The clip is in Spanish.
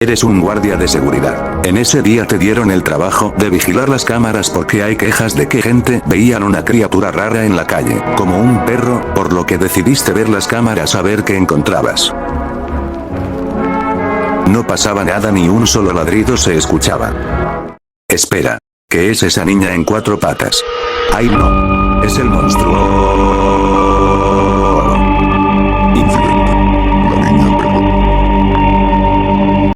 Eres un guardia de seguridad. En ese día te dieron el trabajo de vigilar las cámaras porque hay quejas de que gente veían una criatura rara en la calle, como un perro, por lo que decidiste ver las cámaras a ver qué encontrabas. No pasaba nada, ni un solo ladrido se escuchaba. Espera. ¿Qué es esa niña en 4 patas? ¡Ay no! Es el monstruo.